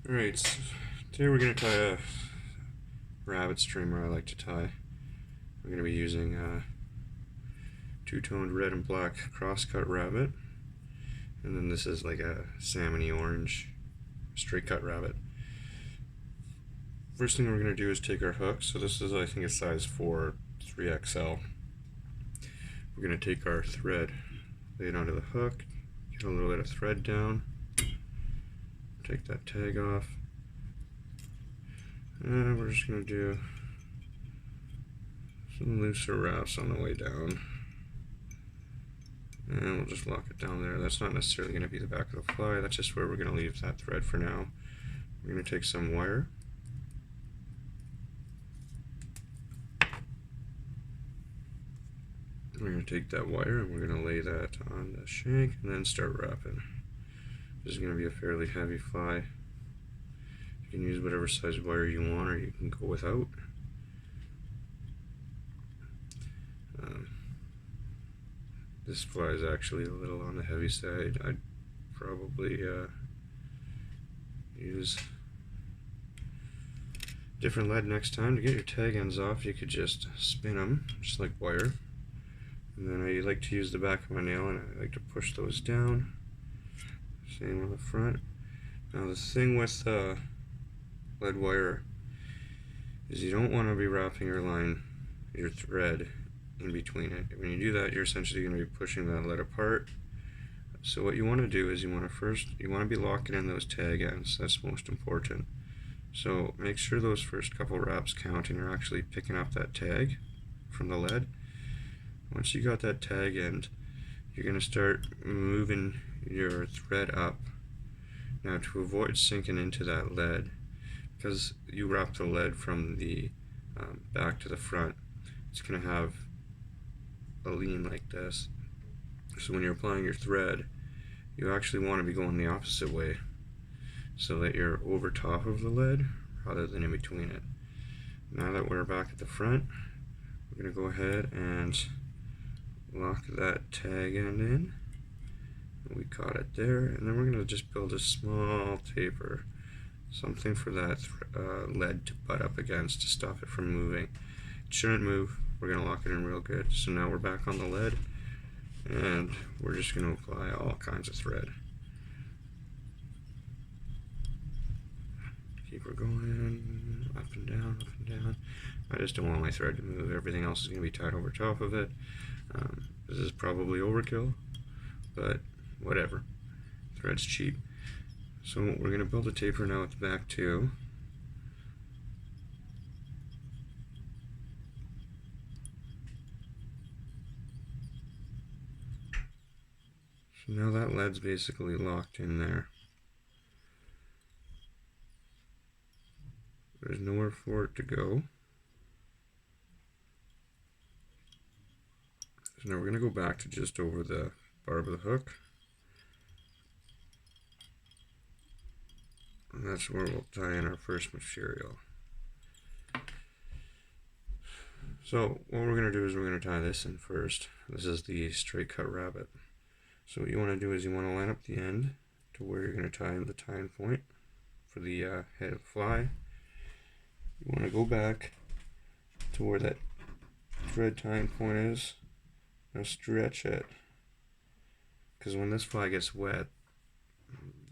Alright, so today we're going to tie a rabbit streamer I like to tie. I'm going to be using a two-toned red and black cross-cut rabbit, and then this is like a salmony orange straight-cut rabbit. First thing we're going to do is take our hook. So this is, I think, a size 4, 3XL. We're going to take our thread, lay it onto the hook, get a little bit of thread down, take that tag off, and we're just going to do some looser wraps on the way down, and we'll just lock it down there. That's not necessarily going to be the back of the fly, that's just where we're going to leave that thread for now. We're going to take some wire, we're going to take that wire and we're going to lay that on the shank and then start wrapping. This is going to be a fairly heavy fly. You can use whatever size wire you want, or you can go without. This fly is actually a little on the heavy side. I'd probably use different lead next time. To get your tag ends off, you could just spin them, just like wire. And then I like to use the back of my nail and I like to push those down. Same on the front. Now the thing with lead wire is you don't want to be wrapping your thread in between it. When you do that, you're essentially going to be pushing that lead apart. So what you want to do is you want to be locking in those tag ends. That's most important. So make sure those first couple wraps count and you're actually picking up that tag from the lead. Once you got that tag end, you're going to start moving your thread up. Now, to avoid sinking into that lead, because you wrap the lead from the back to the front, it's going to have a lean like this. So when you're applying your thread, you actually want to be going the opposite way, so that you're over top of the lead rather than in between it. Now that we're back at the front, we're going to go ahead and lock that tag end in. We caught it there, and then we're going to just build a small taper, something for that lead to butt up against to stop it from moving. It shouldn't move. We're going to lock it in real good. So now we're back on the lead, and we're just going to apply all kinds of thread. Keep her going, up and down, up and down. I just don't want my thread to move. Everything else is going to be tied over top of it. This is probably overkill, but whatever. Thread's cheap. So we're going to build a taper now at the back too. So now that lead's basically locked in there. There's nowhere for it to go. So now we're going to go back to just over the barb of the hook. And that's where we'll tie in our first material. So what we're going to do is we're going to tie this in first. This is the straight cut rabbit. So what you want to do is you want to line up the end to where you're going to tie in the tying point for the head of the fly. You want to go back to where that thread tying point is. Now stretch it, because when this fly gets wet,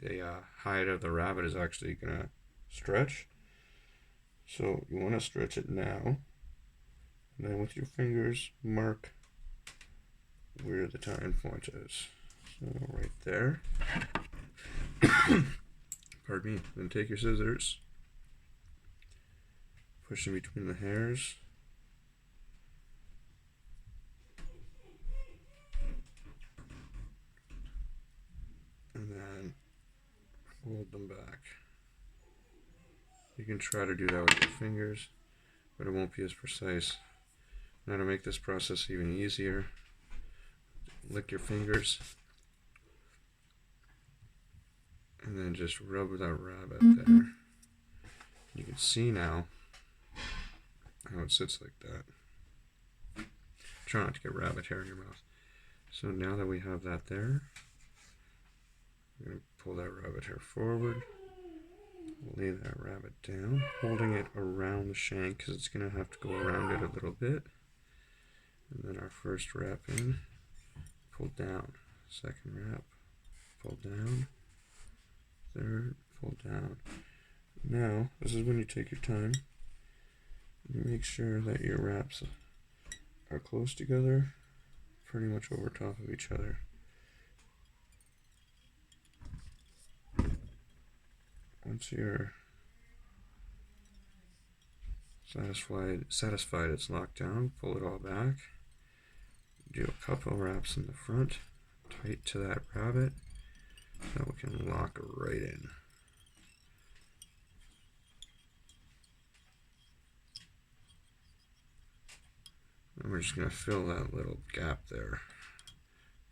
the hide of the rabbit is actually going to stretch. So you want to stretch it now, and then with your fingers mark where the tying point is. So right there. Pardon me. Then take your scissors, push in between the hairs, and then hold them back. You can try to do that with your fingers, but it won't be as precise. Now to make this process even easier, lick your fingers and then just rub that rabbit there. You can see now how it sits like that. Try not to get rabbit hair in your mouth. So now that we have that there, we're going to pull that rabbit hair forward, lay that rabbit down, holding it around the shank because it's going to have to go around it a little bit. And then our first wrap in, pull down. Second wrap, pull down. Third, pull down. Now, this is when you take your time. You make sure that your wraps are close together, pretty much over top of each other. Once you're satisfied it's locked down, pull it all back. Do a couple wraps in the front, tight to that rabbit, so we can lock it right in. And we're just going to fill that little gap there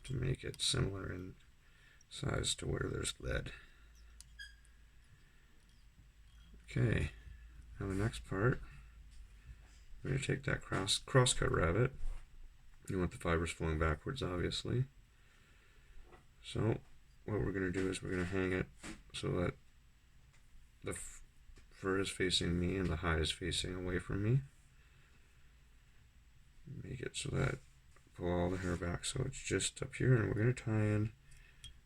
to make it similar in size to where there's lead. Okay, now the next part, we're going to take that cross-cut rabbit. You want the fibers flowing backwards, obviously. So what we're going to do is we're going to hang it so that the fur is facing me and the hide is facing away from me. Make it so that, pull all the hair back so it's just up here, and we're going to tie in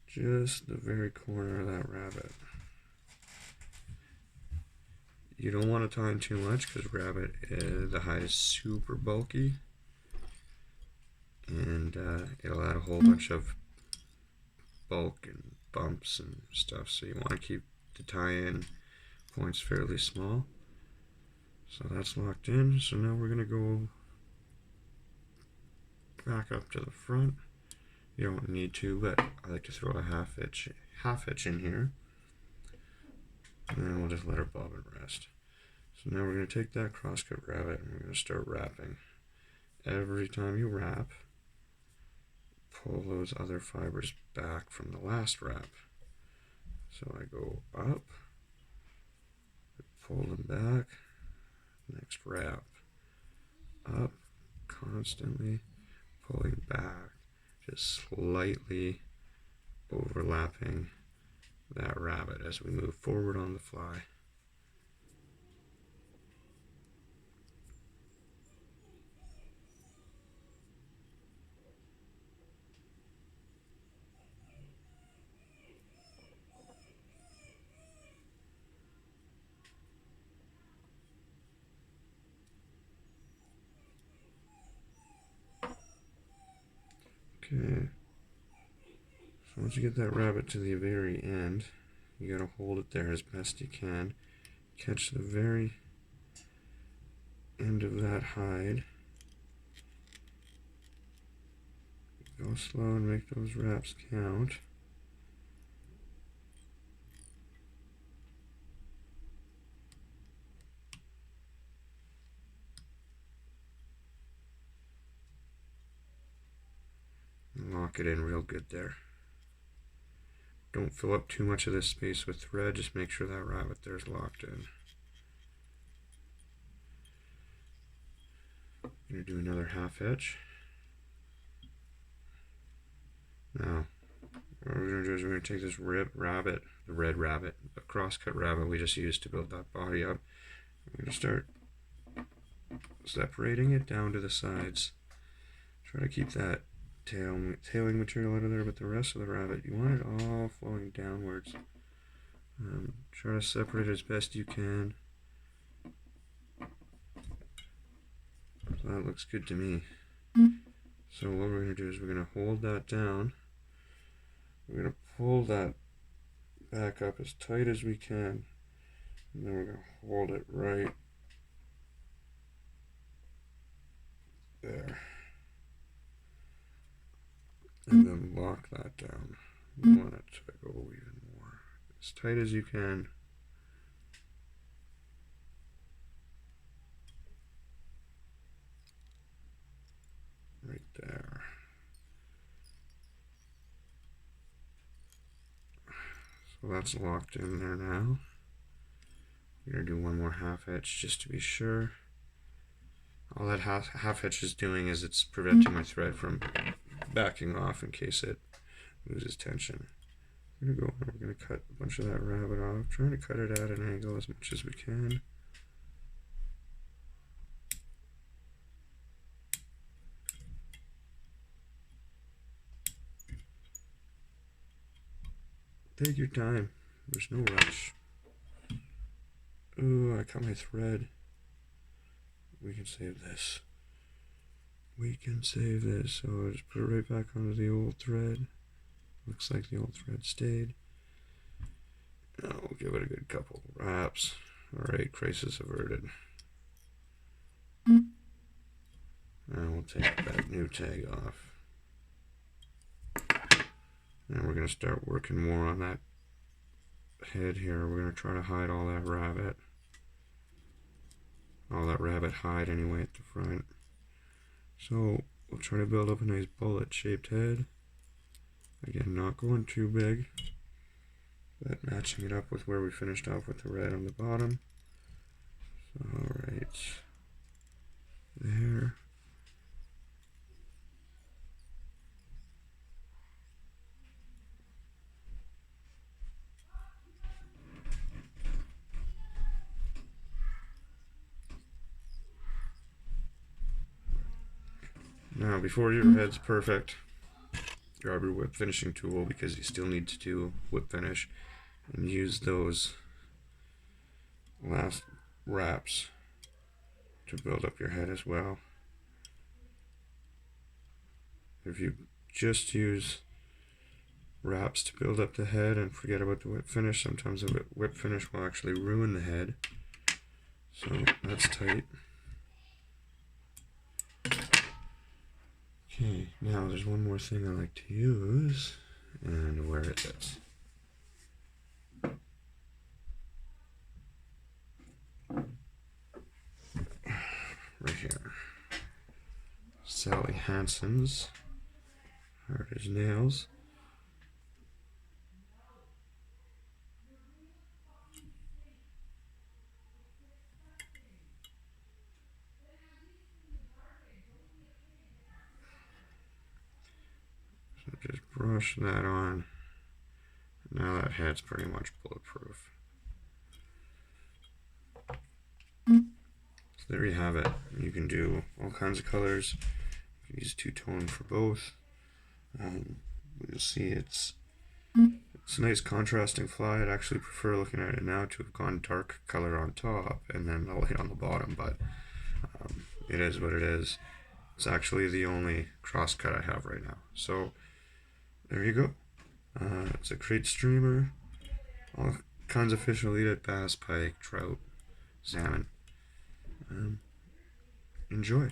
just the very corner of that rabbit. You don't want to tie in too much because the hide is super bulky, and it'll add a whole bunch of bulk and bumps and stuff, so you want to keep the tie-in points fairly small. So that's locked in. So now we're going to go back up to the front. You don't need to, but I like to throw a half hitch in here, and then we'll just let our bobbin rest. So now we're going to take that crosscut rabbit and we're going to start wrapping. Every time you wrap, pull those other fibers back from the last wrap. So I go up, pull them back, next wrap, up, constantly pulling back, just slightly overlapping that rabbit as we move forward on the fly. Okay, so once you get that rabbit to the very end, you gotta hold it there as best you can. Catch the very end of that hide. Go slow and make those wraps count. And lock it in real good there. Don't fill up too much of this space with thread, just make sure that rabbit there is locked in. I'm going to do another half hitch. Now, what we're going to do is we're going to take this red rabbit, the cross-cut rabbit we just used to build that body up. We're going to start separating it down to the sides. Try to keep that tailing material out of there, but the rest of the rabbit, you want it all flowing downwards. Try to separate it as best you can. So that looks good to me. So what we're going to do is we're going to hold that down. We're going to pull that back up as tight as we can, and then we're going to hold it right there. And then lock that down. You want it to go even more as tight as you can. Right there. So that's locked in there now. We're going to do one more half hitch just to be sure. All that half hitch is doing is it's preventing my thread from backing off in case it loses tension. We're gonna go and we're gonna cut a bunch of that rabbit off, trying to cut it at an angle as much as we can. Take your time. There's no rush. Ooh, I cut my thread. We can save this. We can save this. So I'll just put it right back onto the old thread. Looks like the old thread stayed. Now we'll give it a good couple wraps. Alright, crisis averted. And we'll take that new tag off. And we're going to start working more on that head here. We're going to try to hide all that rabbit. All that rabbit hide anyway at the front. So we'll try to build up a nice bullet shaped head. Again, not going too big, but matching it up with where we finished off with the red on the bottom. So, alright, there. Now, before your head's perfect, grab your whip finishing tool, because you still need to do whip finish, and use those last wraps to build up your head as well. If you just use wraps to build up the head and forget about the whip finish, sometimes the whip finish will actually ruin the head. So that's tight. Okay, now there's one more thing I like to use, and where is it? Right here. Sally Hansen's Hard as Nails. So just brush that on. Now that head's pretty much bulletproof. So there you have it. You can do all kinds of colors. You can use two-tone for both. You'll see it's a nice contrasting fly. I'd actually prefer, looking at it now, to have gone dark color on top and then the light on the bottom, but it is what it is. It's actually the only crosscut I have right now. So there you go. It's a crate streamer. All kinds of fish will eat it: bass, pike, trout, salmon. Enjoy.